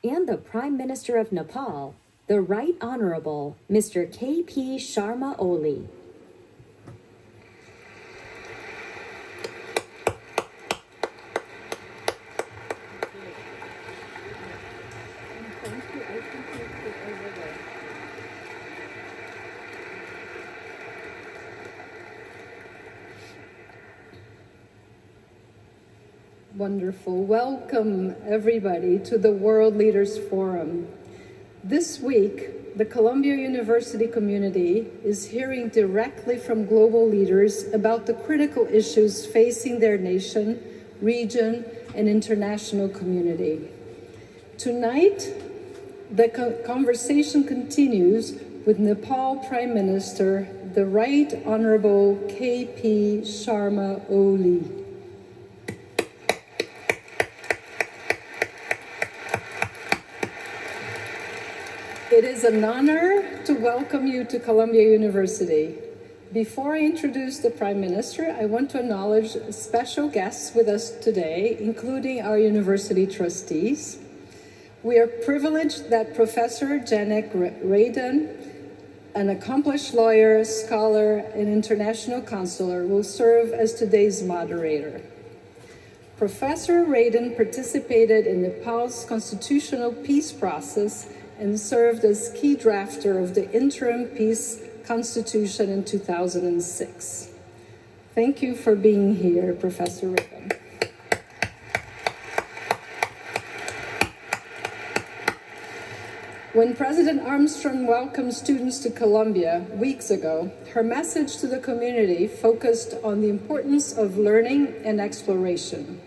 and the Prime Minister of Nepal, the Right Honorable Mr. K.P. Sharma Oli. Wonderful. Welcome, everybody, to the World Leaders Forum. This week, the Columbia University community is hearing directly from global leaders about the critical issues facing their nation, region, and international community. Tonight, the conversation continues with Nepal Prime Minister, the Right Honorable K.P. Sharma Oli. It is an honor to welcome you to Columbia University. Before I introduce the Prime Minister, I want to acknowledge special guests with us today, including our university trustees. We are privileged that Professor Janek Radin, an accomplished lawyer, scholar, and international counselor, will serve as today's moderator. Professor Radin participated in Nepal's constitutional peace process and served as key drafter of the interim peace constitution in 2006. Thank you for being here, Professor Radin. When President Armstrong welcomed students to Columbia weeks ago, her message to the community focused on the importance of learning and exploration.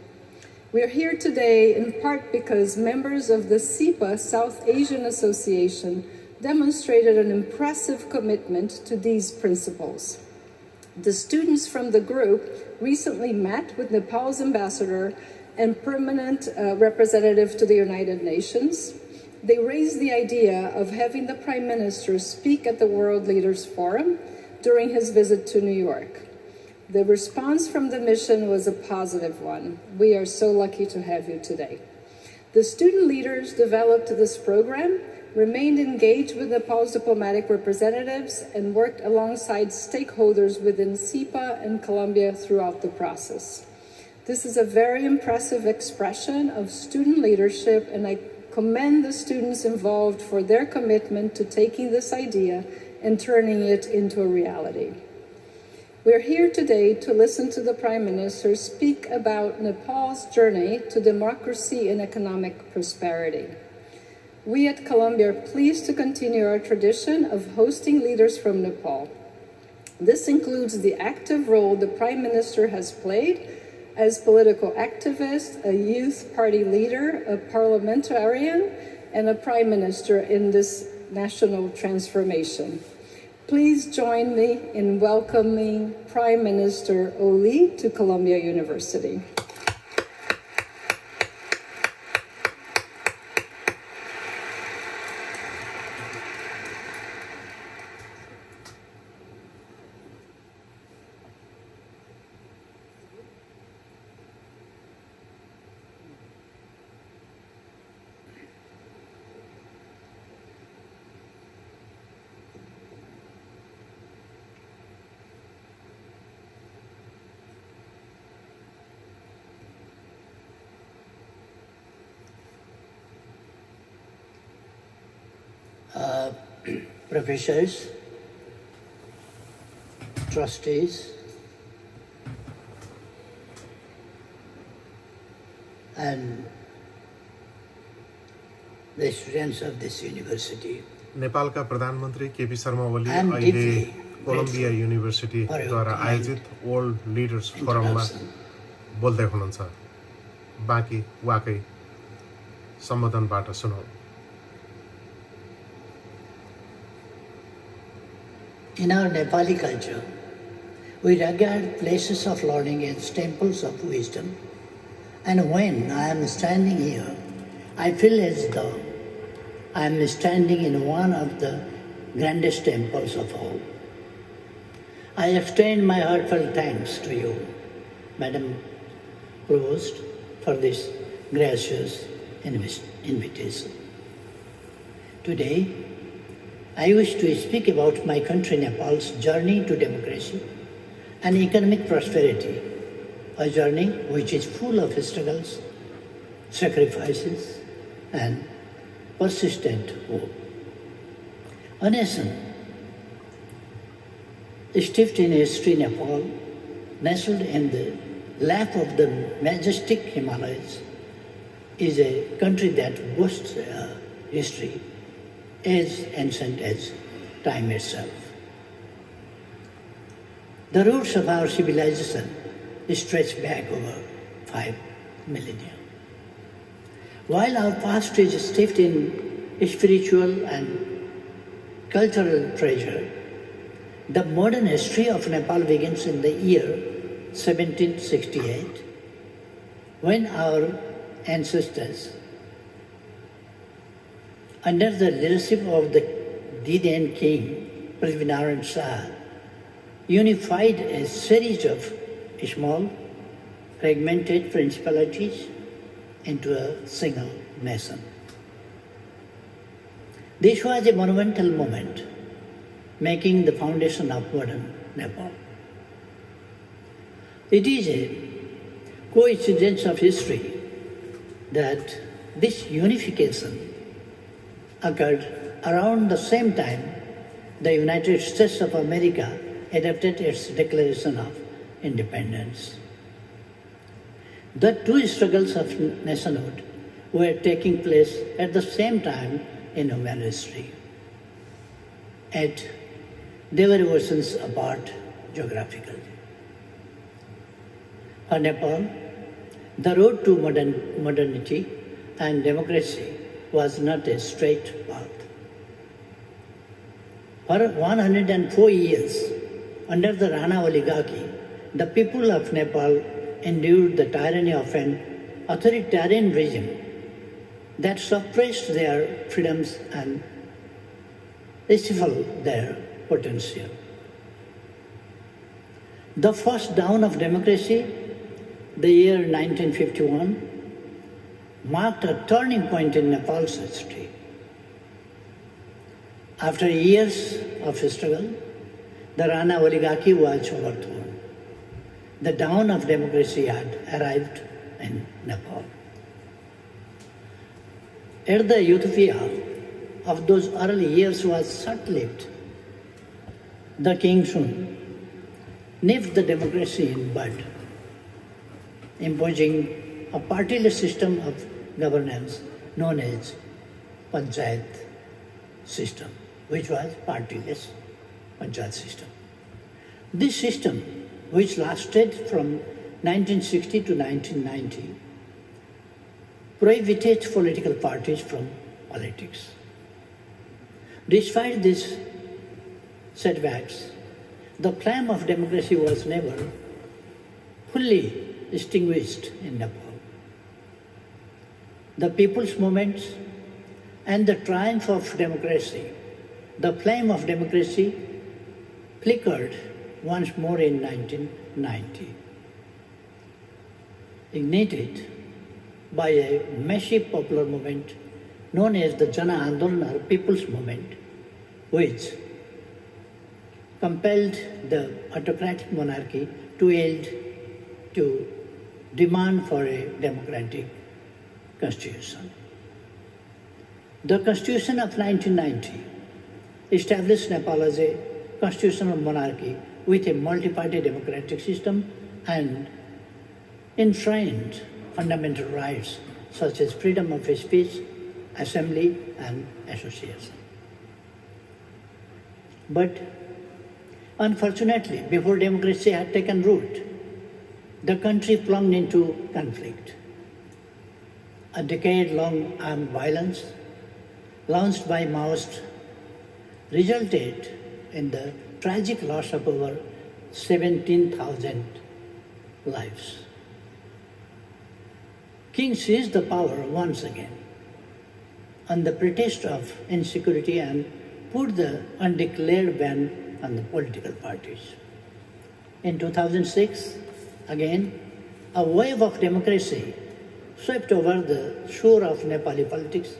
We are here today in part because members of the SIPA South Asian Association demonstrated an impressive commitment to these principles. The students from the group recently met with Nepal's ambassador and permanent representative to the United Nations. They raised the idea of having the Prime Minister speak at the World Leaders Forum during his visit to New York. The response from the mission was a positive one. We are so lucky to have you today. The student leaders developed this program, remained engaged with Nepal's diplomatic representatives, and worked alongside stakeholders within SIPA and Columbia throughout the process. This is a very impressive expression of student leadership, and I commend the students involved for their commitment to taking this idea and turning it into a reality. We're here today to listen to the Prime Minister speak about Nepal's journey to democracy and economic prosperity. We at Columbia are pleased to continue our tradition of hosting leaders from Nepal. This includes the active role the Prime Minister has played as political activist, a youth party leader, a parliamentarian, and a Prime Minister in this national transformation. Please join me in welcoming Prime Minister Oli to Columbia University. Professors, trustees, and the students of this university. Nepal का प्रधानमन्त्री KP Sharma Oli अहिले Colombia university द्वारा आयोजित world leaders फोरममा बोल्दै हुनुहुन्छ। बाँकी वाकै सम्बोधनबाट सुनौ। In our Nepali culture, we regard places of learning as temples of wisdom, and when I am standing here, I feel as though I am standing in one of the grandest temples of all. I extend my heartfelt thanks to you, Madam Provost, for this gracious invitation. Today, I wish to speak about my country Nepal's journey to democracy and economic prosperity, a journey which is full of struggles, sacrifices, and persistent hope. A nation steeped in history, Nepal, nestled in the lap of the majestic Himalayas, is a country that boasts a history as ancient as time itself. The roots of our civilization stretch back over 5 millennia. While our past is steeped in spiritual and cultural treasure, the modern history of Nepal begins in the year 1768, when our ancestors, under the leadership of the then king, Prithvinarayan Shah, unified a series of small, fragmented principalities into a single nation. This was a monumental moment, making the foundation of modern Nepal. It is a coincidence of history that this unification occurred around the same time the United States of America adopted its Declaration of Independence. The two struggles of nationhood were taking place at the same time in human history. Yet they were oceans apart geographically. For Nepal, the road to modernity and democracy was not a straight path. For 104 years, under the Rana oligarchy, the people of Nepal endured the tyranny of an authoritarian regime that suppressed their freedoms and stifled their potential. The first dawn of democracy, the year 1951, marked a turning point in Nepal's history. After years of struggle, the Rana oligarchy was overthrown. The dawn of democracy had arrived in Nepal. Yet the utopia of those early years was short-lived. The king soon nipped the democracy in bud, imposing a partyless system of governance known as Panchayat system, which was partyless Panchayat system. This system, which lasted from 1960 to 1990, prohibited political parties from politics. Despite these setbacks, the flame of democracy was never fully extinguished in Nepal. The people's movements and the triumph of democracy, the flame of democracy flickered once more in 1990, ignited by a massive popular movement known as the Jana Andolan or People's Movement, which compelled the autocratic monarchy to yield to demand for a democratic constitution. The Constitution of 1990 established Nepal as a constitutional monarchy with a multi-party democratic system and enshrined fundamental rights such as freedom of speech, assembly, and association. But unfortunately, before democracy had taken root, the country plunged into conflict. A decade-long armed violence launched by Maoists resulted in the tragic loss of over 17,000 lives. King seized the power once again on the pretext of insecurity and put the undeclared ban on the political parties. In 2006, again, a wave of democracy swept over the shore of Nepali politics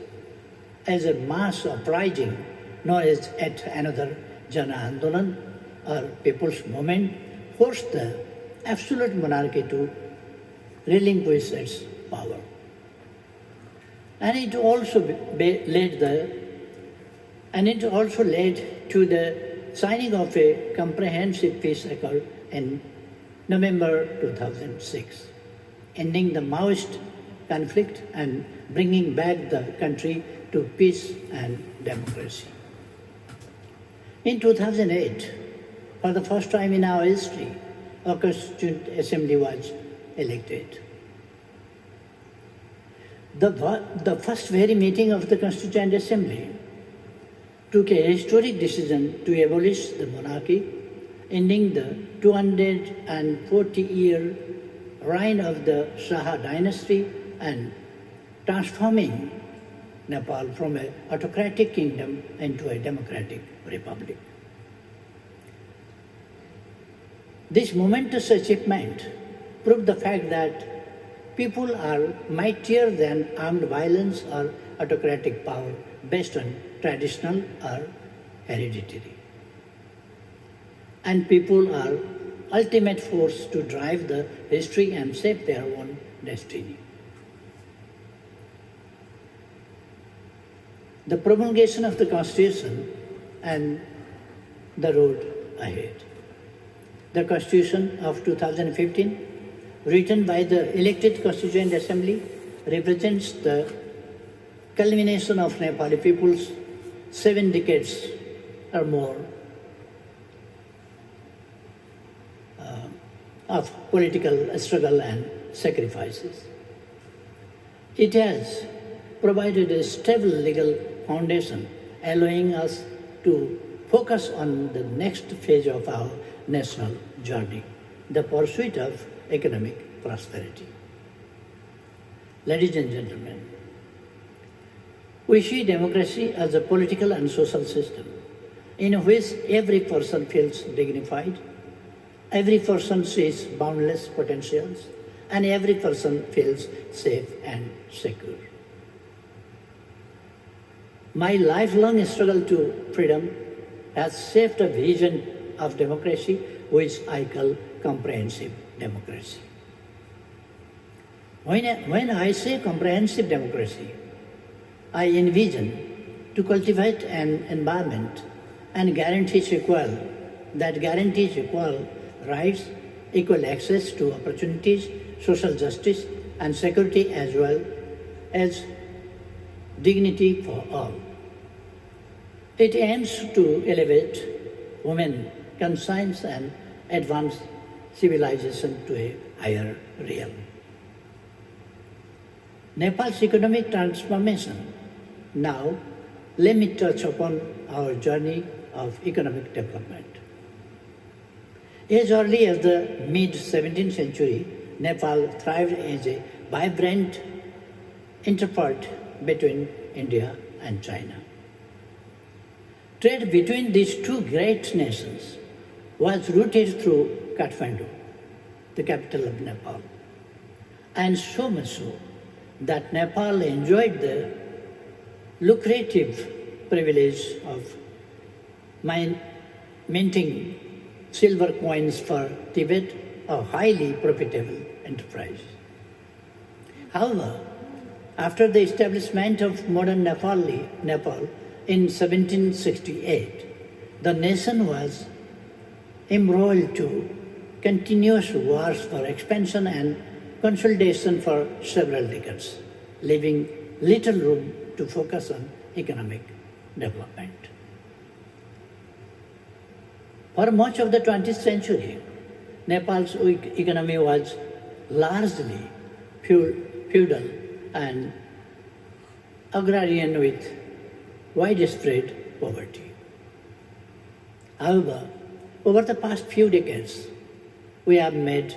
as a mass uprising known as yet another Jana Andolan or People's Movement, forced the absolute monarchy to relinquish its power. And it also led to the signing of a comprehensive peace accord in November 2006, ending the Maoist conflict and bringing back the country to peace and democracy. In 2008, for the first time in our history, a Constituent Assembly was elected. The first very meeting of the Constituent Assembly took a historic decision to abolish the monarchy, ending the 240-year reign of the Shah dynasty and transforming Nepal from an autocratic kingdom into a democratic republic. This momentous achievement proved the fact that people are mightier than armed violence or autocratic power based on traditional or hereditary. And people are ultimate force to drive the history and shape their own destiny. The promulgation of the Constitution and the road ahead. The Constitution of 2015, written by the elected Constituent Assembly, represents the culmination of Nepali people's 7 decades or more of political struggle and sacrifices. It has provided a stable legal foundation, allowing us to focus on the next phase of our national journey, the pursuit of economic prosperity. Ladies and gentlemen, we see democracy as a political and social system in which every person feels dignified, every person sees boundless potentials, and every person feels safe and secure. My lifelong struggle to freedom has shaped a vision of democracy which I call comprehensive democracy. When I say comprehensive democracy, I envision to cultivate an environment and guarantees equal rights, equal access to opportunities, social justice and security, as well as dignity for all. It aims to elevate women conscience and advance civilization to a higher realm. Nepal's economic transformation. Now, let me touch upon our journey of economic development. As early as the mid-17th century, Nepal thrived as a vibrant interpart between India and China. Trade between these two great nations was routed through Kathmandu, the capital of Nepal, and so much so that Nepal enjoyed the lucrative privilege of minting silver coins for Tibet, a highly profitable enterprise. However, after the establishment of modern Nepal in 1768, the nation was embroiled to continuous wars for expansion and consolidation for several decades, leaving little room to focus on economic development. For much of the 20th century, Nepal's economy was largely feudal and agrarian with widespread poverty. However, over the past few decades, we have made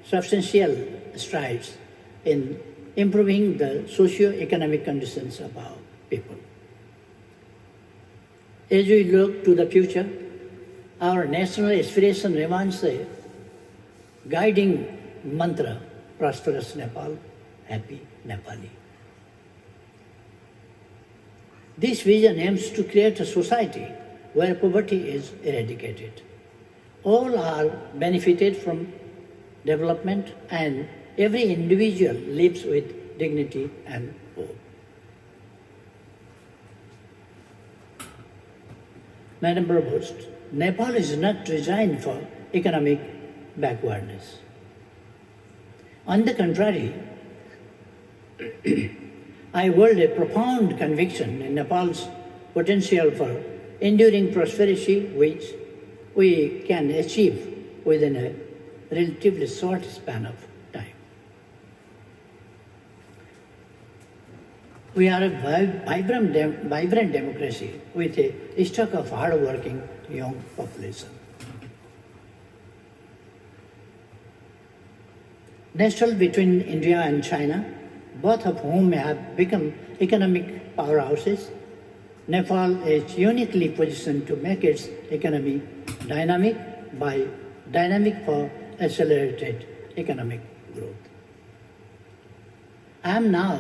substantial strides in improving the socio-economic conditions of our people. As we look to the future, our national aspiration remains a guiding mantra: prosperous Nepal, happy Nepali. This vision aims to create a society where poverty is eradicated. All are benefited from development and every individual lives with dignity and hope. Madam Provost, Nepal is not designed for economic backwardness. On the contrary, I hold a profound conviction in Nepal's potential for enduring prosperity, which we can achieve within a relatively short span of time. We are a vibrant democracy with a stock of hard-working young population. Nestled between India and China, both of whom have become economic powerhouses, Nepal is uniquely positioned to make its economy dynamic for accelerated economic growth. I am now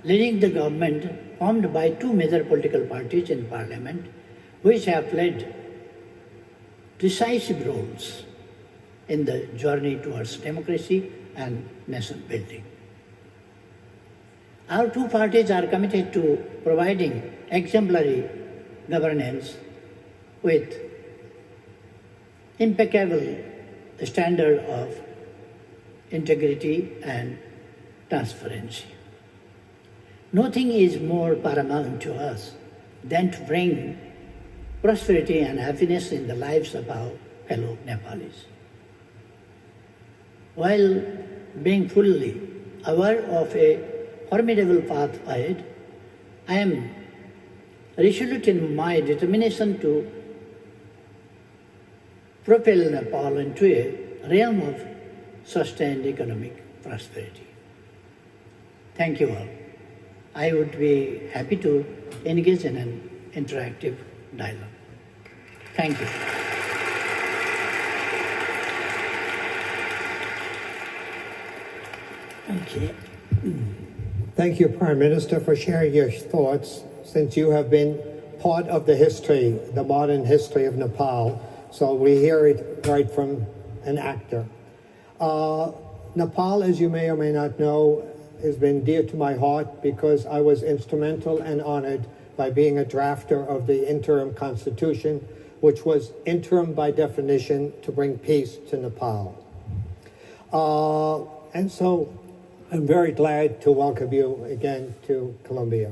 leading the government formed by two major political parties in parliament, which have played decisive roles in the journey towards democracy and nation building. Our two parties are committed to providing exemplary governance with impeccable standard of integrity and transparency. Nothing is more paramount to us than to bring prosperity and happiness in the lives of our fellow Nepalis. While being fully aware of a formidable path ahead, I am resolute in my determination to propel Nepal into a realm of sustained economic prosperity. Thank you all. I would be happy to engage in an interactive dialogue. Thank you. Okay. Thank you, Prime Minister, for sharing your thoughts, since you have been part of the history, the modern history of Nepal. So we hear it right from an actor. Nepal, as you may or may not know, has been dear to my heart because I was instrumental and honored by being a drafter of the interim constitution, which was interim by definition to bring peace to Nepal. And so I'm very glad to welcome you again to Colombia.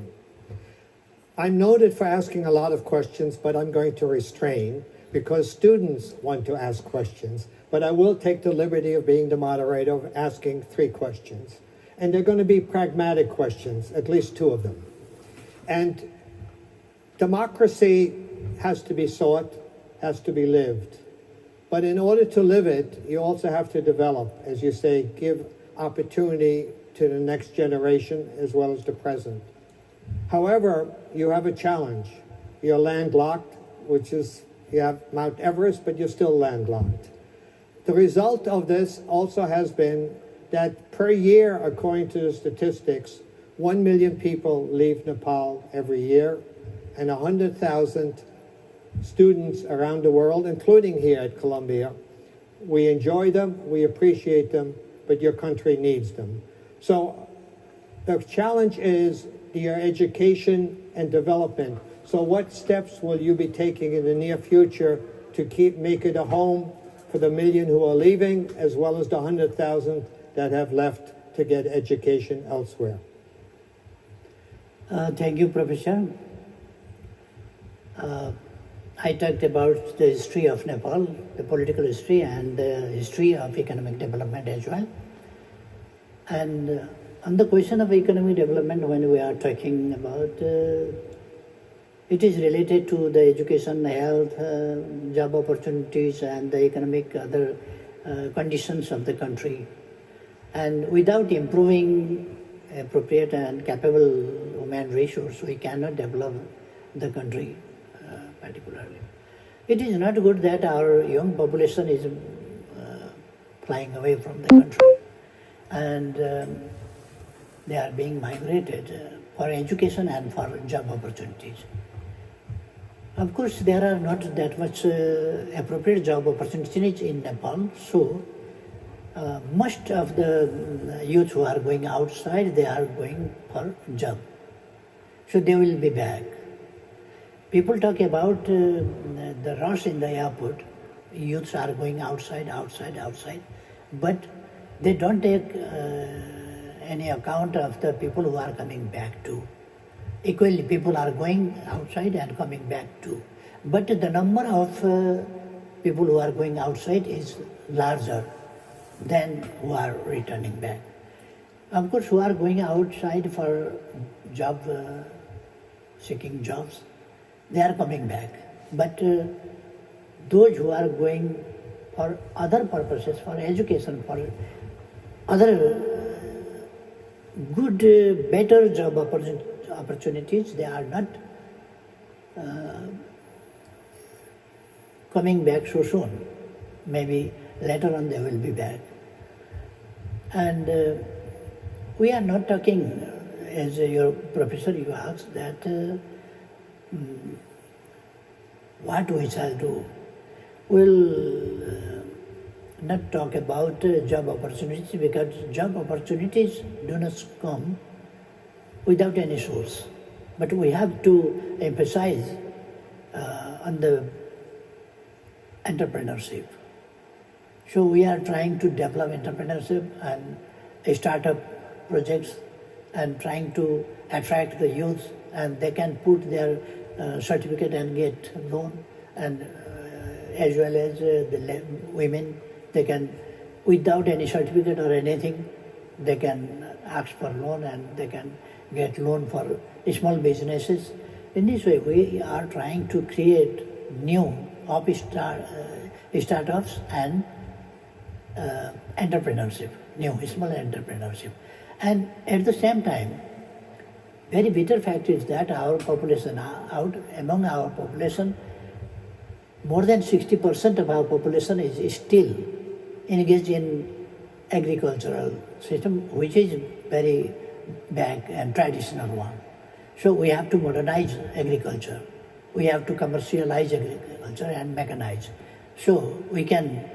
I'm noted for asking a lot of questions, but I'm going to restrain because students want to ask questions. But I will take the liberty of being the moderator of asking 3 questions. And they're going to be pragmatic questions, at least 2 of them. And democracy has to be sought, has to be lived. But in order to live it, you also have to develop, as you say, give opportunity to the next generation as well as the present. However, you have a challenge. You're landlocked, which is, you have Mount Everest, but you're still landlocked. The result of this also has been that per year, according to the statistics, 1 million people leave Nepal every year, and 100,000 students around the world, including here at Columbia. We enjoy them, we appreciate them, but your country needs them. So the challenge is your education and development. So what steps will you be taking in the near future to make it a home for the million who are leaving, as well as the 100,000 that have left to get education elsewhere? Thank you, Professor. I talked about the history of Nepal, the political history, and the history of economic development as well. And on the question of economic development, when we are talking about, it is related to the education, health, job opportunities, and the economic other conditions of the country. And without improving appropriate and capable human resource, we cannot develop the country particularly. It is not good that our young population is flying away from the country, and they are being migrated for education and for job opportunities. Of course, there are not that much appropriate job opportunities in Nepal, so most of the youth who are going outside, they are going for job. So they will be back. People talk about the rush in the airport. Youths are going outside, but they don't take any account of the people who are coming back too. Equally, people are going outside and coming back too. But the number of people who are going outside is larger than who are returning back. Of course, who are going outside for job, seeking jobs, they are coming back. But those who are going for other purposes, for education, for other good, better job opportunities, they are not coming back so soon. Maybe later on they will be back. And we are not talking, as your professor you asked, that what we shall do. We'll not talk about job opportunities, because job opportunities do not come without any source. But we have to emphasize on the entrepreneurship. So we are trying to develop entrepreneurship and startup projects and trying to attract the youth, and they can put their certificate and get loan, and as well as the women, they can, without any certificate or anything, they can ask for loan and they can get loan for small businesses. In this way, we are trying to create new startups and entrepreneurship, new small entrepreneurship. And at the same time, very bitter fact is that our population, among our population, more than 60% of our population is still engaged in agricultural system, which is very back and traditional one. So we have to modernize agriculture. We have to commercialize agriculture and mechanize. So we can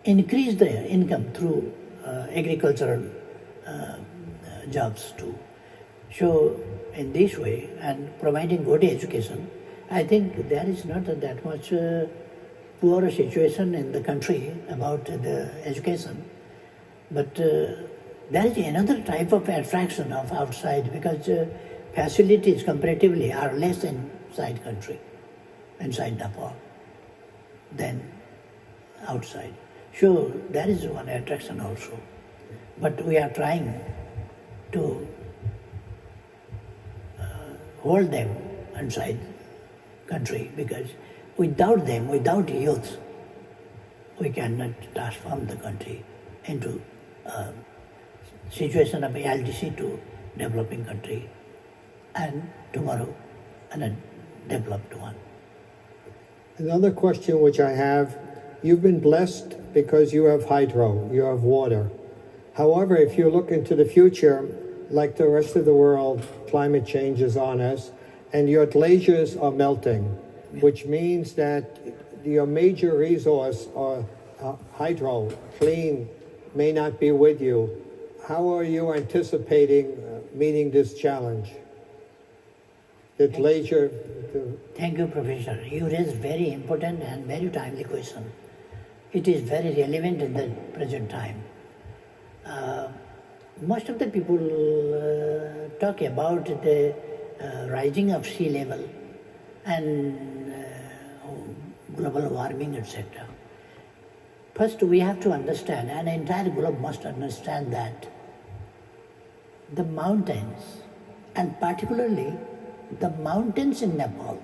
increase the income through agricultural jobs too. So in this way, and providing good education, I think there is not that much poor situation in the country about the education. But there is another type of attraction of outside, because facilities comparatively are less inside country, inside Nepal, than outside. So there is one attraction also. But we are trying to hold them inside country, because without them, without youth, we cannot transform the country into a situation of LDC to developing country, and tomorrow a developed one. Another question which I have, you've been blessed because you have hydro, you have water. However, if you look into the future, like the rest of the world, climate change is on us, and your glaciers are melting, which means that your major resource, hydro, clean, may not be with you. How are you anticipating meeting this challenge? The glacier... Thank you, Professor. You raised very important and very timely question. It is very relevant in the present time. Most of the people talk about the rising of sea level and global warming, etc. First, we have to understand, and the entire globe must understand, that the mountains, and particularly the mountains in Nepal,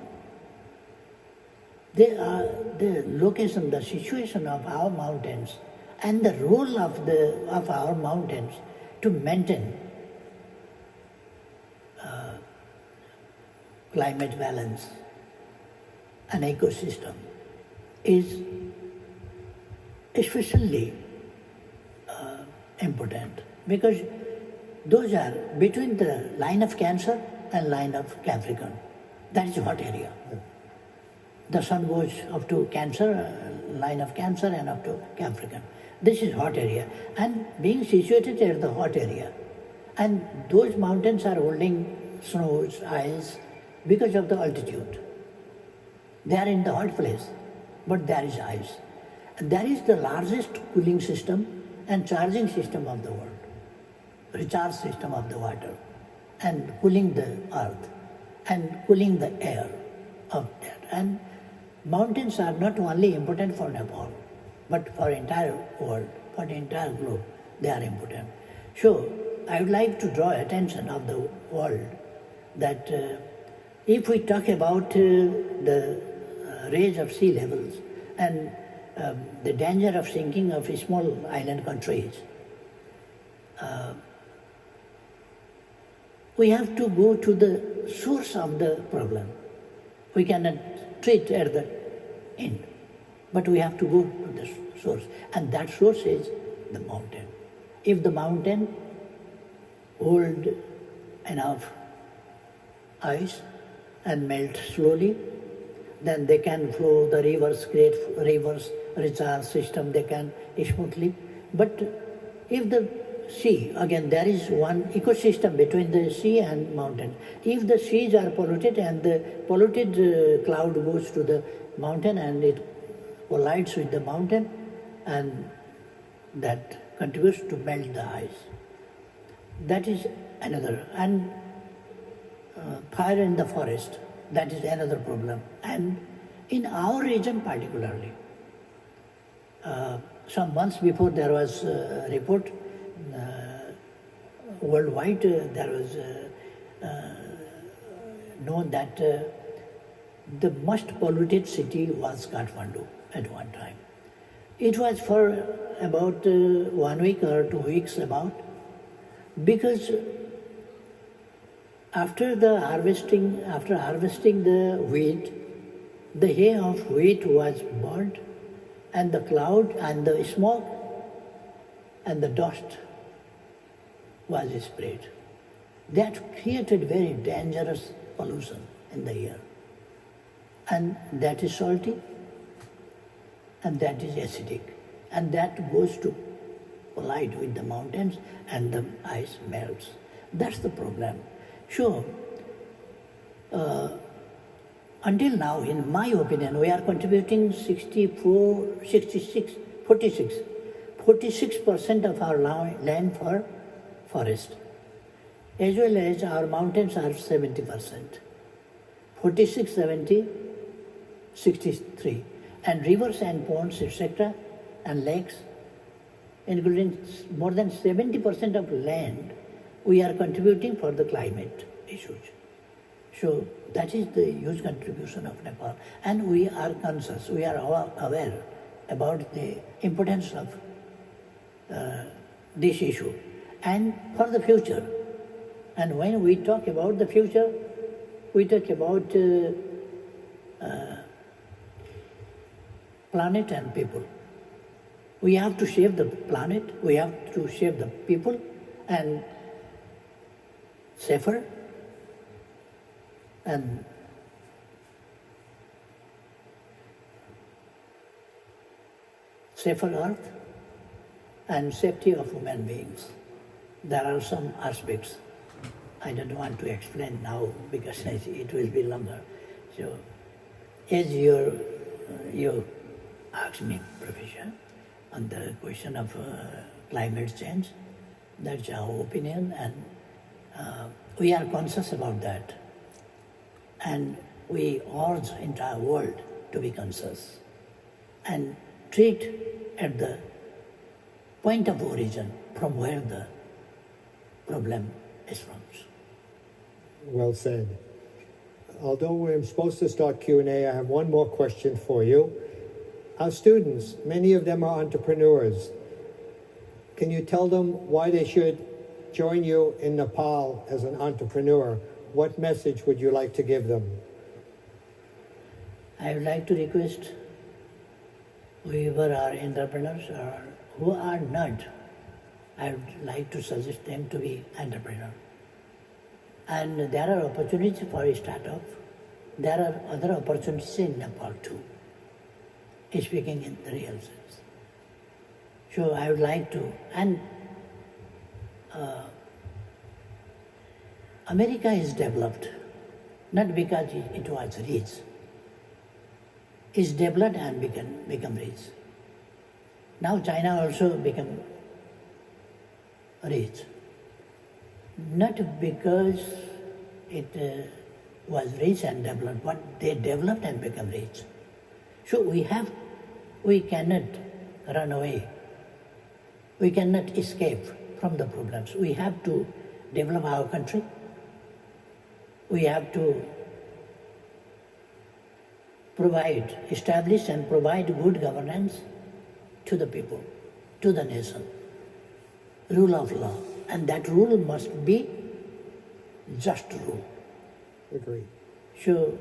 they are the location, the situation of our mountains, and the role of our mountains to maintain climate balance and ecosystem is especially important, because Those are between the line of Cancer and line of Capricorn. That is hot area. The sun goes up to Cancer, line of Cancer, and up to Capricorn. This is hot area. And being situated at the hot area, and those mountains are holding snows, ice, because of the altitude. They are in the hot place, but there is ice. And that is the largest cooling system and charging system of the world, recharge system of the water, and cooling the earth, and cooling the air of that. And mountains are not only important for Nepal, but for entire world, for the entire globe, they are important. So I would like to draw attention of the world that if we talk about the rise of sea levels and the danger of sinking of small island countries, we have to go to the source of the problem. We cannot treat at the end, but we have to go to the source, and that source is the mountain. If the mountain hold enough ice and melt slowly, then they can flow the rivers, create rivers, recharge system, they can smoothly. But if the sea, again there is one ecosystem between the sea and mountain. If the seas are polluted and the polluted cloud goes to the mountain and it collides with the mountain, and that contributes to melt the ice. That is another. And fire in the forest, that is another problem. And in our region particularly, some months before there was a report worldwide, there was known that the most polluted city was Kathmandu at one time. It was for about 1 week or 2 weeks about, because after harvesting the wheat, the hay of wheat was burnt, and the cloud and the smoke and the dust was spread. That created very dangerous pollution in the air. And that is salty, and that is acidic, and that goes to collide with the mountains and the ice melts. That's the problem. Sure, until now, in my opinion, we are contributing 46% of our land for forest, as well as our mountains are 70%. 46, 70, 63. And rivers and ponds, etc., and lakes, including more than 70% of land, we are contributing for the climate issues. So that is the huge contribution of Nepal. And we are conscious, we are aware about the importance of this issue and for the future. And when we talk about the future, we talk about planet and people. We have to save the planet, we have to save the people, and safer and safer earth and safety of human beings. There are some aspects I don't want to explain now because it will be longer. So, as you asked me, Professor, on the question of climate change, that's our opinion, and we are conscious about that. And we urge the entire world to be conscious and treat at the point of origin from where the problem is from. Well said. Although I'm supposed to start Q&A, I have one more question for you. Our students, many of them are entrepreneurs. Can you tell them why they should join you in Nepal as an entrepreneur? What message would you like to give them? I would like to request whoever are entrepreneurs or who are not I would like to suggest them to be entrepreneur. And there are opportunities for a startup. There are other opportunities in Nepal too, speaking in the real sense. So I would like to, and America is developed, not because it was rich. It's developed and become rich. Now China also become rich. Not because it was rich and developed, but they developed and become rich. So we cannot run away. We cannot escape from the problems. We have to develop our country. We have to establish and provide good governance to the people, to the nation. Rule of law. And that rule must be just rule. Agreed. So,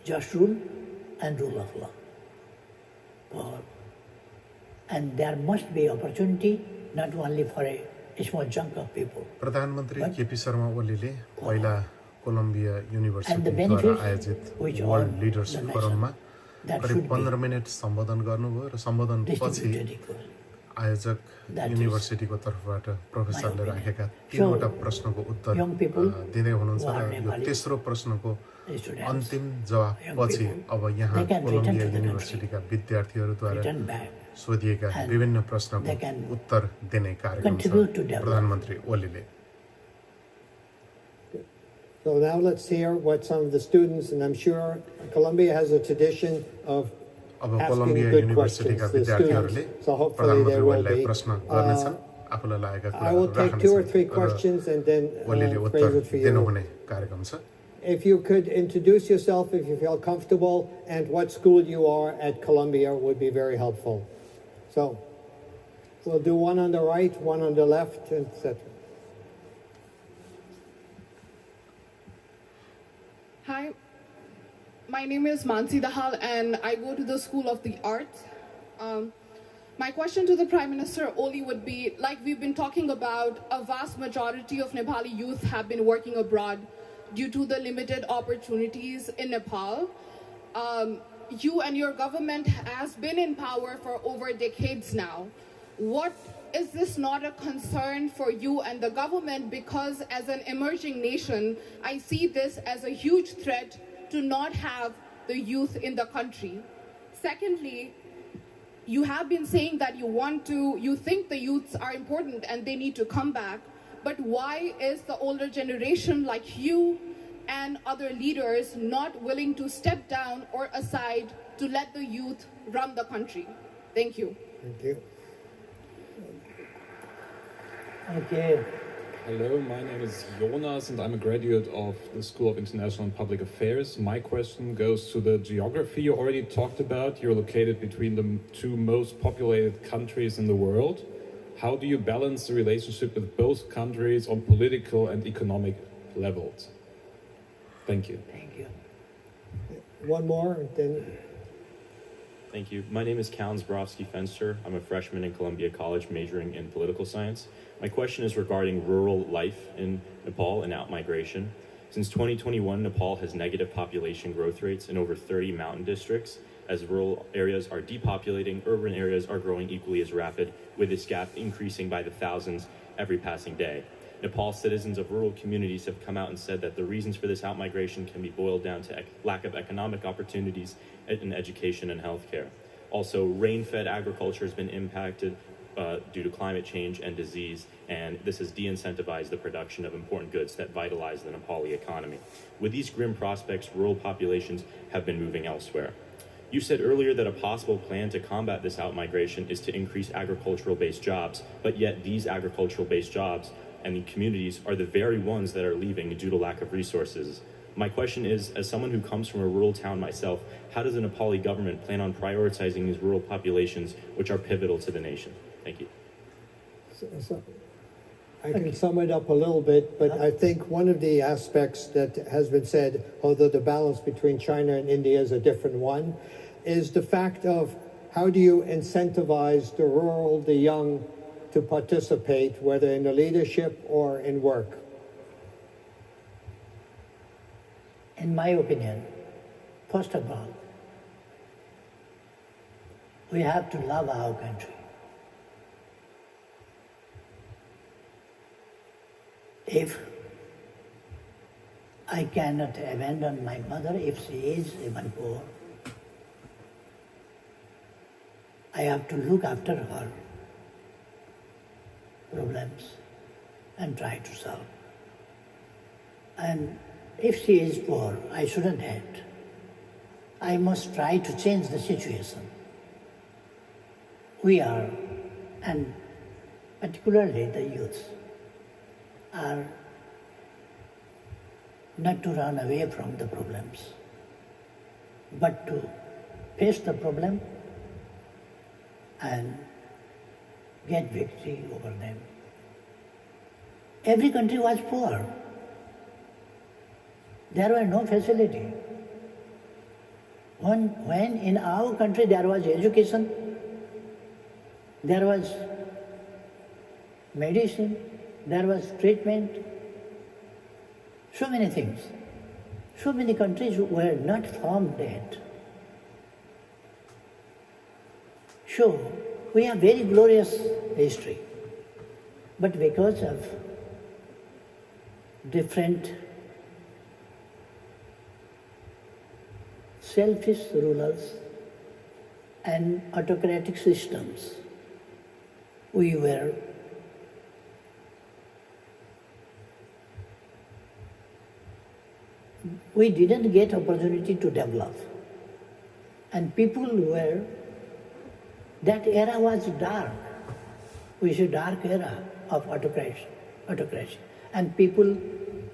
just rule and rule of law. And there must be opportunity not only for a small chunk of people. प्रधानमन्त्री KP Sharma ओलीले पहिला Colombia युनिभर्सिटीद्वारा आयोजित world leaders फोरममा करिब 15 minute सम्बोधन गर्नुभयो र सम्बोधनपछि आयोजक युनिभर्सिटीको तर्फबाट प्रोफेसरले राखेका 3 वटा प्रश्नको उत्तर दिँदै हुनुहुन्छ र यो तेस्रो प्रश्नको अन्तिम जवाफपछि अब यहाँ कोलम्बिया युनिभर्सिटीका विद्यार्थीहरूद्वारा सोधिएका विभिन्न प्रश्नको उत्तर दिने कार्यक्रम छ प्रधानमन्त्री ओलीले. So now let's hear what some of the students, and I'm sure Columbia has a tradition of asking good questions to the students. So hopefully there will be. I will take 2 or 3 questions and then phrase it for you. If you could introduce yourself, if you feel comfortable, and what school you are at Columbia would be very helpful. So we'll do one on the right, one on the left, etc. Hi, my name is Mansi Dahal and I go to the School of the Arts. My question to the Prime Minister Oli would be, like we've been talking about, a vast majority of Nepali youth have been working abroad due to the limited opportunities in Nepal. You and your government has been in power for over decades now. Is this not a concern for you and the government? Because as an emerging nation, I see this as a huge threat to not have the youth in the country. Secondly, you have been saying that you think the youths are important and they need to come back, but why is the older generation like you and other leaders not willing to step down or aside to let the youth run the country? Thank you. Thank you. Okay. Hello, my name is Jonas and I'm a graduate of the School of International and Public Affairs. My question goes to the geography you already talked about. You're located between the 2 most populated countries in the world. How do you balance the relationship with both countries on political and economic levels? Thank you. Thank you. One more, and then. Thank you. My name is Callan Zborowski-Fenster. I'm a freshman in Columbia College majoring in political science. My question is regarding rural life in Nepal and outmigration. Since 2021, Nepal has negative population growth rates in over 30 mountain districts. As rural areas are depopulating, urban areas are growing equally as rapid, with this gap increasing by the thousands every passing day. Nepal citizens of rural communities have come out and said that the reasons for this outmigration can be boiled down to lack of economic opportunities in education and healthcare. Also, rain-fed agriculture has been impacted due to climate change and disease, and this has de-incentivized the production of important goods that vitalize the Nepali economy. With these grim prospects, rural populations have been moving elsewhere. You said earlier that a possible plan to combat this outmigration is to increase agricultural-based jobs, but yet these agricultural-based jobs and the communities are the very ones that are leaving due to lack of resources. My question is, as someone who comes from a rural town myself, how does the Nepali government plan on prioritizing these rural populations, which are pivotal to the nation? Thank you. So I can sum it up a little bit, but I think one of the aspects that has been said, although the balance between China and India is a different one, is the fact of how do you incentivize the rural, the young, to participate, whether in the leadership or in work? In my opinion, first of all, we have to love our country. If I cannot abandon my mother if she is even poor, I have to look after her problems and try to solve. And if she is poor, I shouldn't hate. I must try to change the situation. We are, and particularly the youth, are not to run away from the problems, but to face the problem and get victory over them. Every country was poor. There were no facility. When in our country there was education, there was medicine, there was treatment, so many things. So many countries were not formed yet. So we have very glorious history, but because of different selfish rulers and autocratic systems, we didn't get opportunity to develop. And that era was dark. We say dark era of autocracy. And people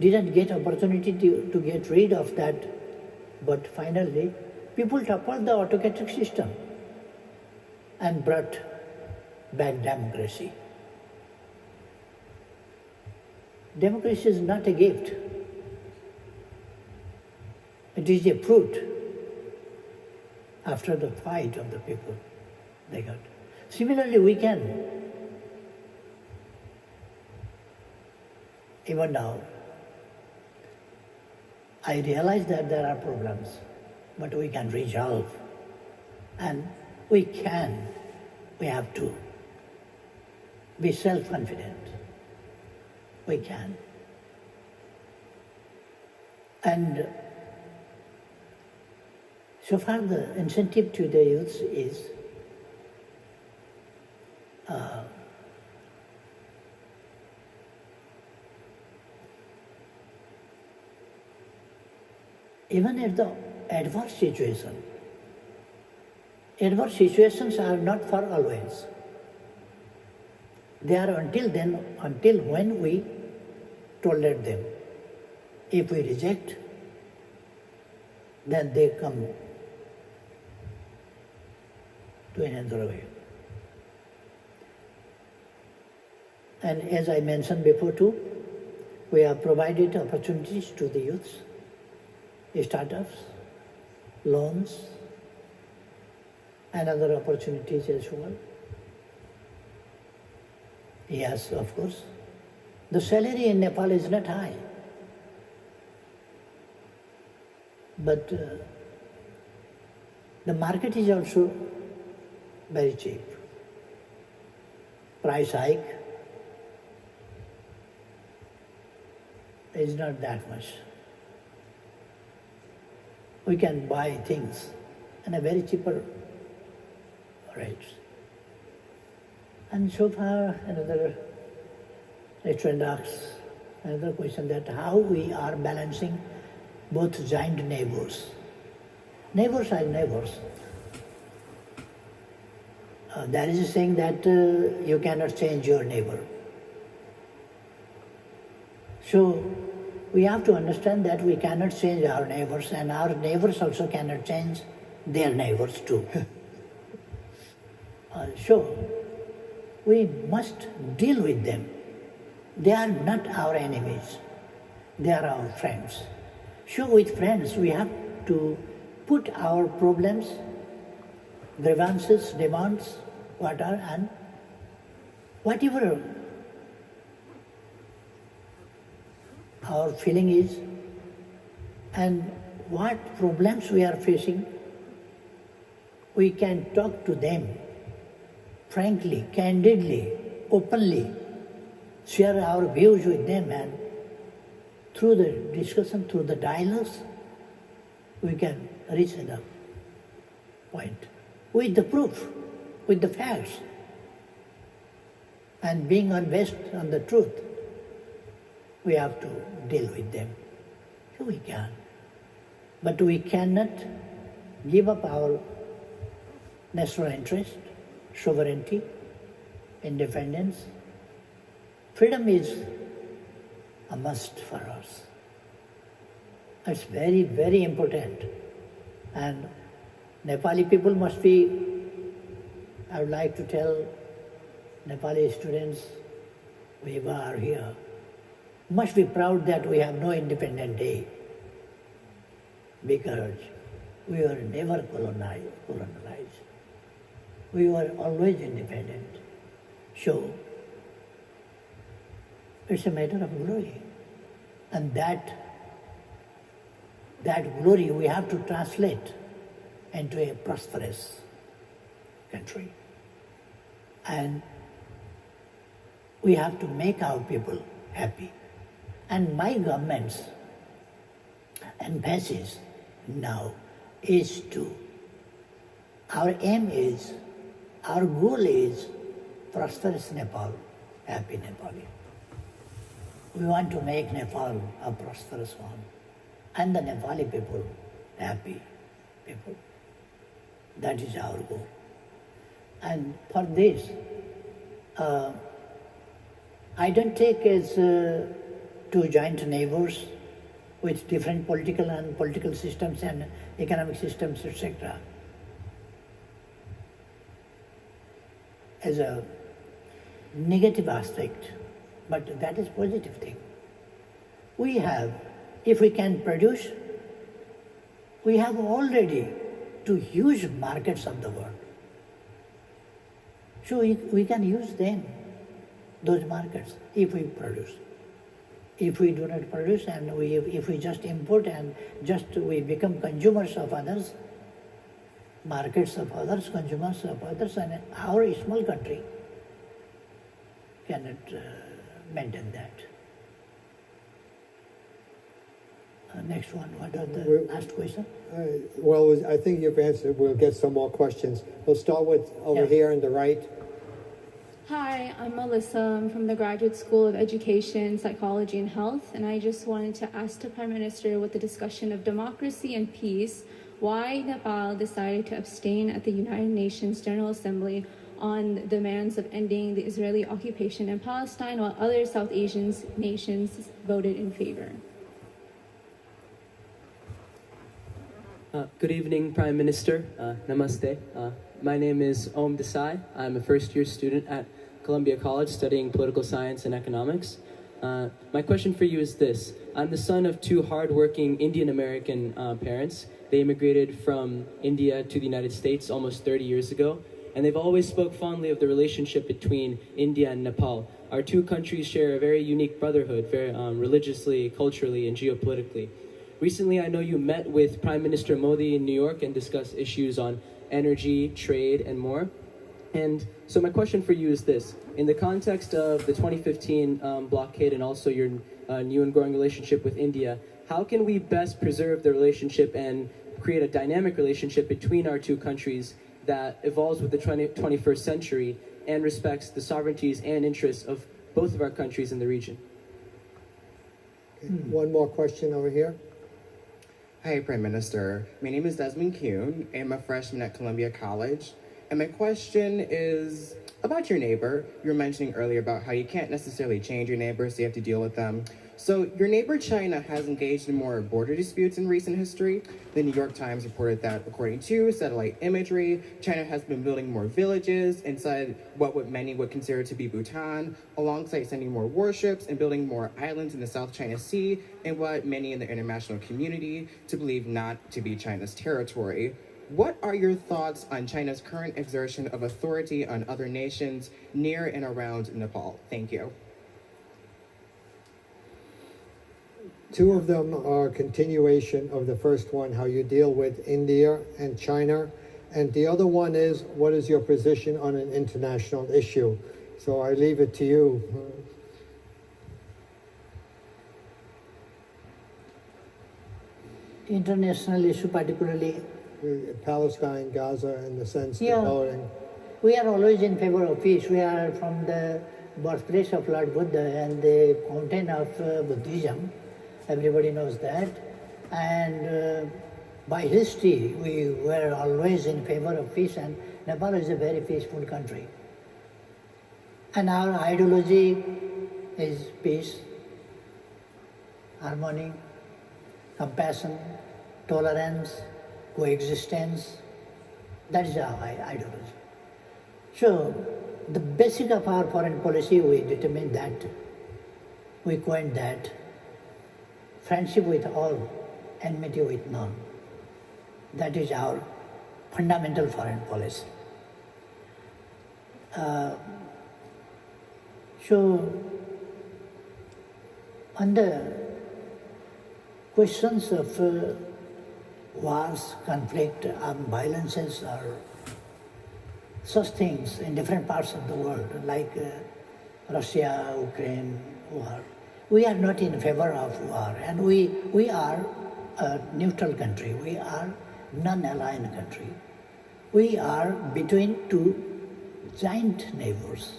didn't get opportunity to get rid of that. But finally, people toppled the autocratic system and brought back democracy. Democracy is not a gift. It is a fruit after the fight of the people they got. Similarly, we can, even now, I realize that there are problems, but we can resolve. And we have to be self-confident. We can. And so far the incentive to the youth is even if the adverse situations are not for always. They are until when we tolerate them. If we reject, then they come to another way. And as I mentioned before too, we have provided opportunities to the youths, startups, loans, and other opportunities as well. Yes, of course. The salary in Nepal is not high. But the market is also very cheap. Price hike is not that much. We can buy things at a very cheaper rates. And so far, another restaurant asks another question, that how we are balancing both giant neighbors. Neighbors are neighbors. There is a saying that you cannot change your neighbor. So we have to understand that we cannot change our neighbors, and our neighbors also cannot change their neighbors too. So we must deal with them. They are not our enemies. They are our friends. So with friends, we have to put our problems, grievances, demands, and whatever our feeling is and what problems we are facing, we can talk to them frankly, candidly, openly, share our views with them, and through the discussion, through the dialogues, we can reach a point with the proof, with the facts, and being based on the truth. We have to deal with them. So we can. But we cannot give up our national interest, sovereignty, independence. Freedom is a must for us. It's very, very important. And Nepali people must be, I would like to tell Nepali students, we are here, must be proud that we have no independent day, because we were never colonized. We were always independent. So it's a matter of glory. And that glory we have to translate into a prosperous country. And we have to make our people happy. And my government's emphasis now is to, our aim is, our goal is prosperous Nepal, happy Nepali. We want to make Nepal a prosperous one, and the Nepali people happy people. That is our goal. And for this, I don't take as two giant neighbors with different political systems and economic systems, etc., as a negative aspect, but that is positive thing. We have, if we can produce, we have already two huge markets of the world. So we can use them, those markets, if we produce. If we do not produce and if we just import and just we become consumers of others, markets of others, consumers of others, and our small country cannot maintain that. Next one, what are the last question? Well, I think you've answered. We'll get some more questions. We'll start with over here on the right. Hi, I'm Melissa. I'm from the Graduate School of Education, Psychology, and Health, and I just wanted to ask the Prime Minister, with the discussion of democracy and peace, why Nepal decided to abstain at the United Nations General Assembly on demands of ending the Israeli occupation in Palestine, while other South Asian nations voted in favor. Good evening, Prime Minister. Namaste. My name is Om Desai. I'm a first-year student at Columbia College studying political science and economics. My question for you is this. I'm the son of two hardworking Indian-American parents. They immigrated from India to the United States almost 30 years ago, and they've always spoke fondly of the relationship between India and Nepal. Our two countries share a very unique brotherhood, very religiously, culturally, and geopolitically. Recently, I know you met with Prime Minister Modi in New York and discussed issues on energy, trade, and more. And so my question for you is this. In the context of the 2015 blockade and also your new and growing relationship with India, how can we best preserve the relationship and create a dynamic relationship between our two countries that evolves with the 21st century and respects the sovereignties and interests of both of our countries in the region? Okay. One more question over here. Hi, Prime Minister. My name is Desmond Kuhn. I'm a freshman at Columbia College. And my question is about your neighbor. You were mentioning earlier about how you can't necessarily change your neighbors, so you have to deal with them. So your neighbor China has engaged in more border disputes in recent history. The New York Times reported that, according to satellite imagery, China has been building more villages inside what many would consider to be Bhutan, alongside sending more warships and building more islands in the South China Sea, in what many in the international community to believe not to be China's territory. What are your thoughts on China's current exertion of authority on other nations near and around Nepal? Thank you. Two of them are continuation of the first one, how you deal with India and China. And the other one is, what is your position on an international issue? So I leave it to you. International issue, particularly Palestine, Gaza, in the sense yeah, developing. we are always in favor of peace. We are from the birthplace of Lord Buddha and the fountain of Buddhism. Everybody knows that. And by history, we were always in favor of peace, and Nepal is a very peaceful country. And our ideology is peace, harmony, compassion, tolerance, coexistence. That is our ideology. So, the basic of our foreign policy, we determined that, we coined that, friendship with all, enmity with none. That is our fundamental foreign policy. So, on the questions of wars, conflict, violences, or such things in different parts of the world, like Russia, Ukraine war, we are not in favor of war, and we are a neutral country. We are non-aligned country. We are between two giant neighbors.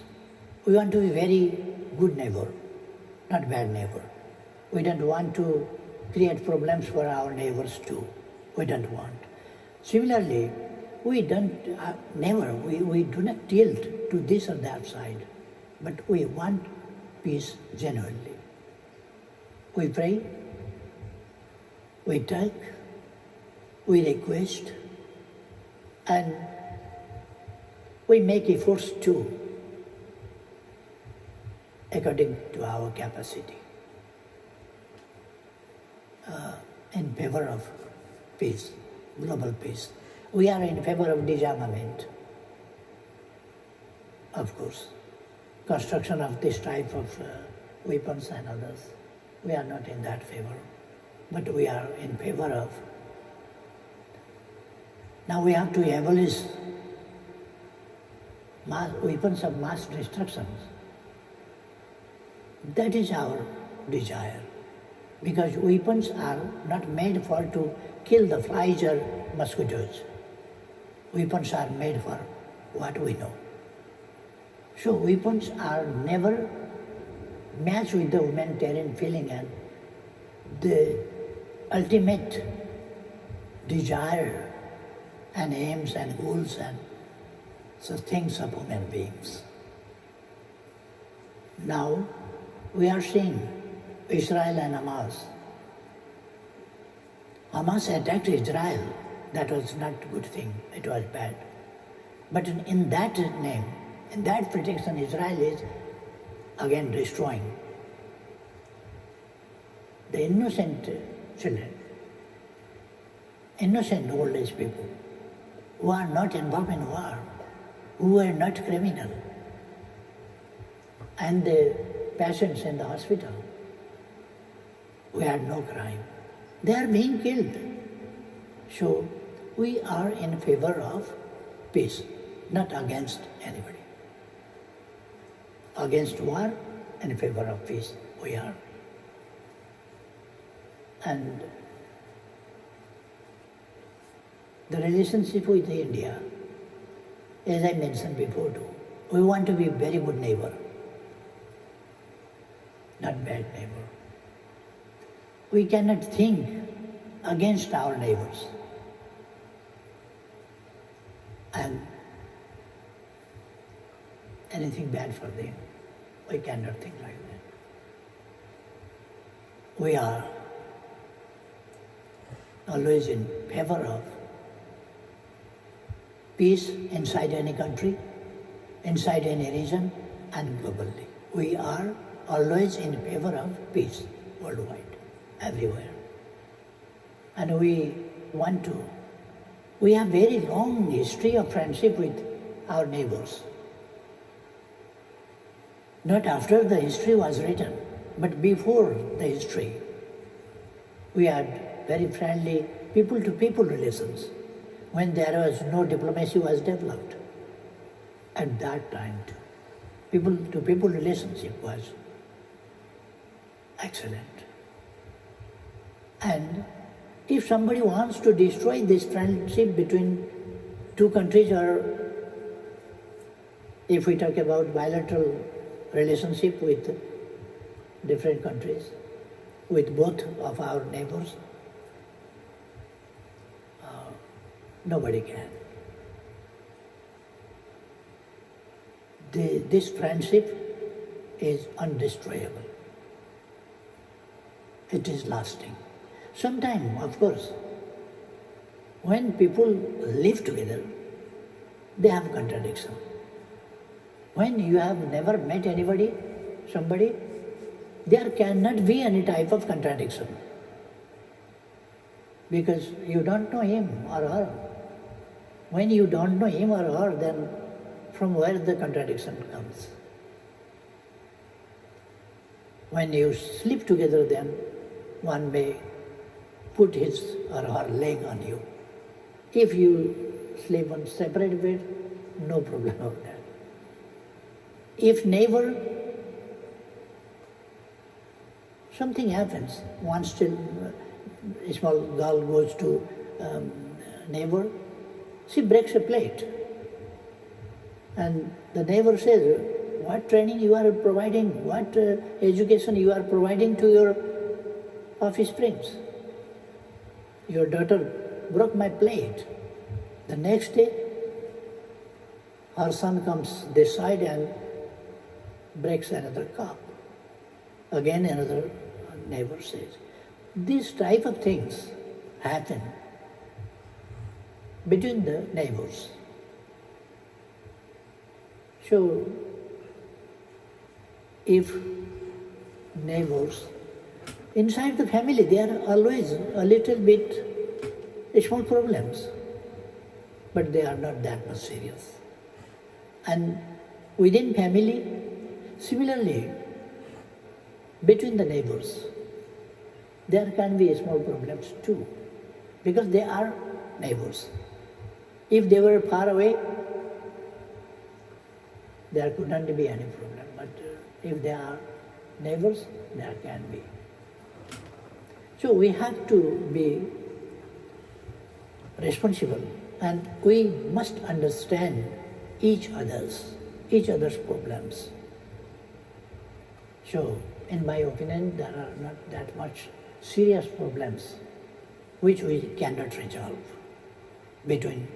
We want to be very good neighbor, not bad neighbor. We don't want to create problems for our neighbors too. We don't want. Similarly, we don't, we do not tilt to this or that side, but we want peace genuinely. We pray, we talk, we request, and we make efforts too, according to our capacity, in favor of peace, global peace. We are in favor of disarmament, of course. Construction of this type of weapons and others. We are not in that favor, but we are in favor of. Now we have to abolish weapons of mass destruction. That is our desire, because weapons are not made for to kill the flies or mosquitoes. Weapons are made for what we know. So weapons are never matched with the humanitarian feeling and the ultimate desire and aims and goals and so things of human beings. Now we are seeing Israel and Hamas. Hamas attacked Israel. That was not a good thing. It was bad. But in that name, in that protection, Israel is again destroying the innocent children, innocent old age people who are not involved in war, who are not criminal, and the patients in the hospital who had no crime. They are being killed. So we are in favor of peace, not against anybody. Against war, in favor of peace, we are. And the relationship with India, as I mentioned before too, we want to be very good neighbor, not bad neighbor. We cannot think against our neighbors and anything bad for them. We cannot think like that. We are always in favor of peace inside any country, inside any region, and globally. We are always in favor of peace worldwide, everywhere. And we want to We have very long history of friendship with our neighbors. Not after the history was written, but before the history. We had very friendly people-to-people relations when there was no diplomacy was developed. At that time, too, people-to-people relationship was excellent. And if somebody wants to destroy this friendship between two countries, or if we talk about bilateral relationship with different countries, with both of our neighbors, nobody can. This friendship is undestroyable. It is lasting. Sometimes, of course, when people live together, they have contradiction. When you have never met somebody, there cannot be any type of contradiction, because you don't know him or her. When you don't know him or her, then from where the contradiction comes? When you sleep together, then one may put his or her leg on you. If you sleep on separate bed, no problem of that. If neighbor, something happens, one a small girl goes to neighbor, she breaks a plate. And the neighbor says, what training you are providing, what education you are providing to your offsprings? Your daughter broke my plate. The next day, her son comes this side and breaks another cup. Again another neighbor says. These type of things happen between the neighbors. So, if neighbors, inside the family, there are always a little bit small problems, but they are not that much serious. And within family, similarly, between the neighbors, there can be small problems too, because they are neighbors. If they were far away, there could not be any problem, but if they are neighbors, there can be. So we have to be responsible, and we must understand each other's problems. So, in my opinion, there are not that much serious problems which we cannot resolve between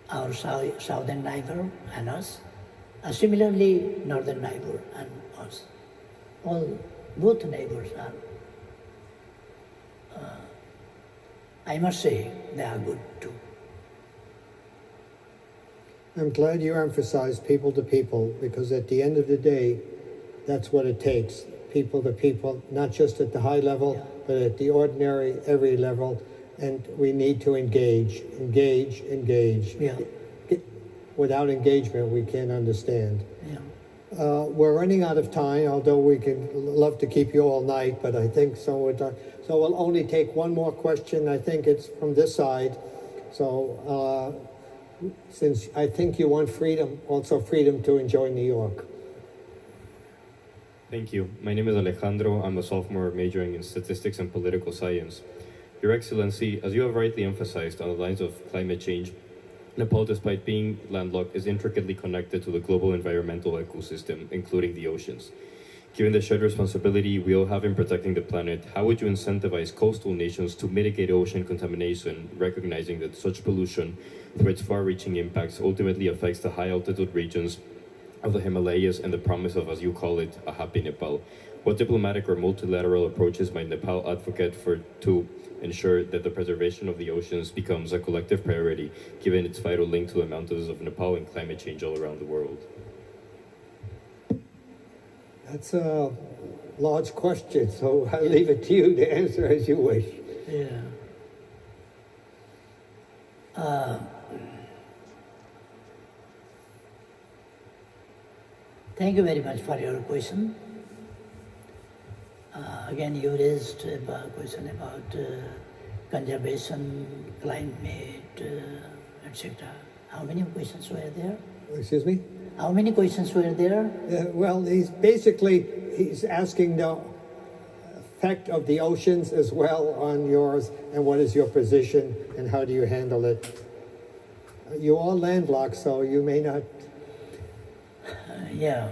our southern neighbor and us, similarly northern neighbor and us. Both neighbors are, I must say, they are good too. I'm glad you emphasized people to people, because at the end of the day, that's what it takes. People to people, not just at the high level, but at the ordinary, every level. And we need to engage. Yeah. Without engagement, we can't understand. Yeah. We're running out of time, although we could love to keep you all night, but I think so we'll only take one more question. I think it's from this side. So, since I think you want freedom, also freedom to enjoy New York. Thank you. My name is Alejandro. I'm a sophomore majoring in statistics and political science. Your Excellency, as you have rightly emphasized on the lines of climate change, Nepal, despite being landlocked, is intricately connected to the global environmental ecosystem, including the oceans. Given the shared responsibility we all have in protecting the planet, how would you incentivize coastal nations to mitigate ocean contamination, recognizing that such pollution, through its far-reaching impacts, ultimately affects the high-altitude regions of the Himalayas and the promise of, as you call it, a happy Nepal? What diplomatic or multilateral approaches might Nepal advocate for to ensure that the preservation of the oceans becomes a collective priority, given its vital link to the mountains of Nepal and climate change all around the world? That's a large question, so I'll leave it to you to answer as you wish. Yeah. Thank you very much for your question. Again, you raised a question about conservation, climate, etc. How many questions were there? Excuse me? How many questions were there? Well, he's asking the effect of the oceans as well on yours, and what is your position, and how do you handle it? You are landlocked, so you may not. Yeah.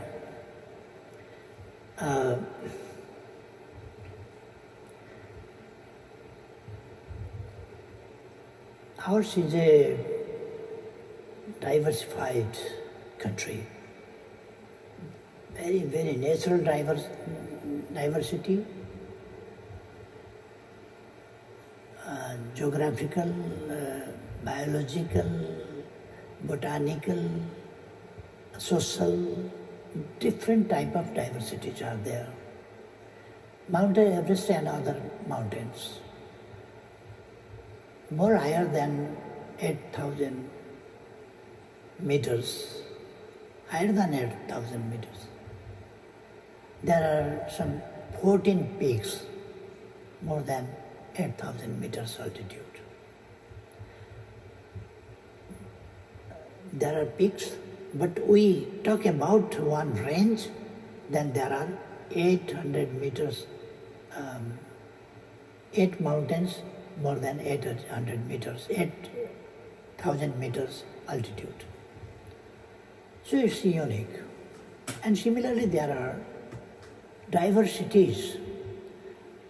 Ours is a diversified country. Very, very natural diversity, geographical, biological, botanical, social, different type of diversities are there. Mount Everest and other mountains, more higher than 8,000 meters, higher than 8,000 meters. There are some 14 peaks, more than 8,000 meters altitude. There are peaks, but we talk about one range, then there are 800 meters, 8 mountains, more than 800 meters, 8,000 meters altitude. So it's unique. And similarly, there are diversities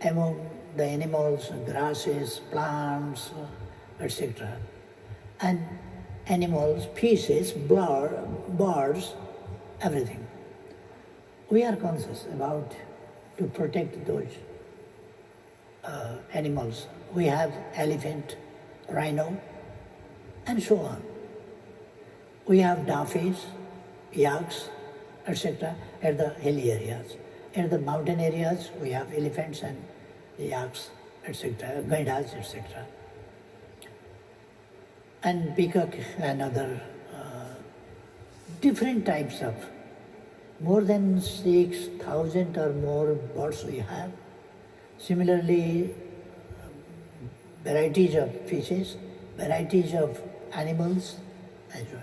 among the animals, grasses, plants, etc. And animals, fishes, birds, everything. We are conscious about to protect those animals. We have elephant, rhino, and so on. We have dolphins, yaks, etc. at the hilly areas. In the mountain areas, we have elephants and yaks, etc., gaidas, etc. And peacock and other different types of, more than 6,000 or more birds we have. Similarly, varieties of fishes, varieties of animals as well.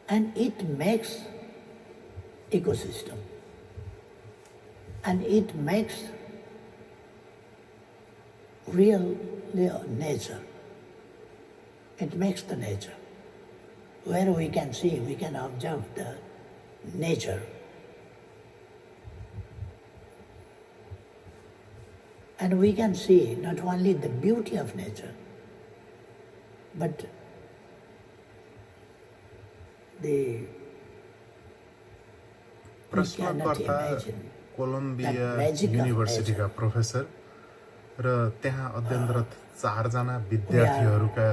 And it makes ecosystem. And it makes real nature. It makes the nature. Where we can see, we can observe the nature. And we can see not only the beauty of nature, but the प्रश्नकर्ता Columbia युनिभर्सिटीका professor र त्यहाँ अध्ययनरत 4 जना विद्यार्थीहरूका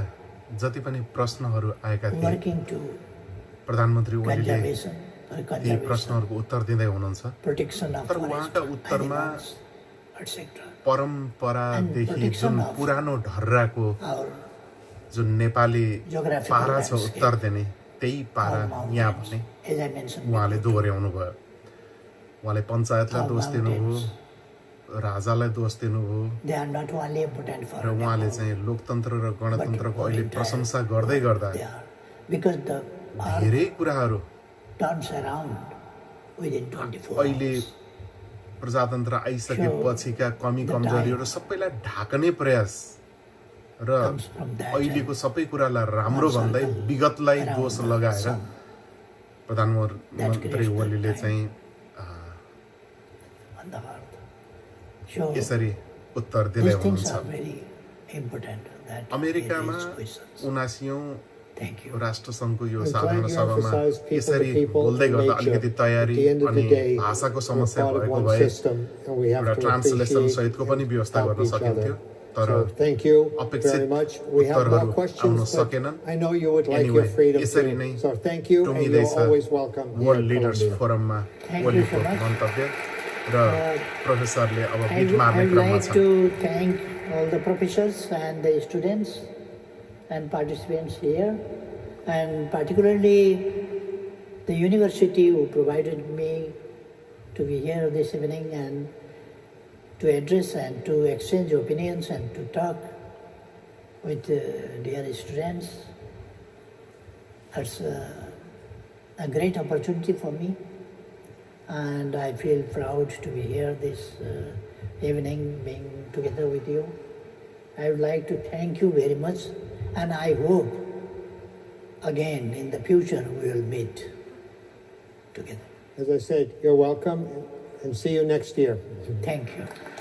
जति पनि प्रश्नहरू आएका थिए प्रधानमन्त्री ओलीले ती प्रश्नहरूको उत्तर दिँदै हुनुहुन्छ तर उहाँका उत्तरमा परम्परादेखि जुन पुरानो ढर्राको जुन नेपाली पारा छ उत्तर दिने त्यही पारा यहाँ पनि उहाँले दोहोर्याउनु भयो उहाँले पञ्चायतलाई दोष दिनुभयो राजालाई दोष दिनुभयो र उहाँले चाहिँ लोकतन्त्र र गणतन्त्रको अहिले प्रशंसा गर्दै गर्दा धेरै कुराहरू अहिले प्रजातन्त्र आइसकेपछिका कमी कमजोरीहरू सबैलाई ढाक्ने प्रयास र अहिलेको सबै कुरालाई राम्रो भन्दै विगतलाई दोष लगाएर प्रधानमन्त्री ओलीले चाहिँ यसरी उत्तर दिँदै हुनुहुन्छ अमेरिकामा 79औं राष्ट्रसङ्घको यो साधारण सभामा यसरी बोल्दै गर्दा अलिकति तयारी अनि भाषाको समस्या भएको भए एउटा ट्रान्सलेसन सहितको पनि व्यवस्था गर्न सकिन्थ्यो तर अपेक्षित उत्तरहरू आउन सकेनन् यसरी नै टुङ्गिँदैछ वर्ल्ड लिडर्स फोरममा ओलीको मन्तव्य र प्रोफेसरले अब बिट मार्ने क्रममा छ I would like to thank all the professors and the students and participants here, and particularly the university who provided me to be here this evening and to address and to exchange opinions and to talk with dear students. It's a great opportunity for me, and I feel proud to be here this evening being together with you. I would like to thank you very much, and I hope again in the future we will meet together. As I said, you're welcome, and see you next year. Thank you.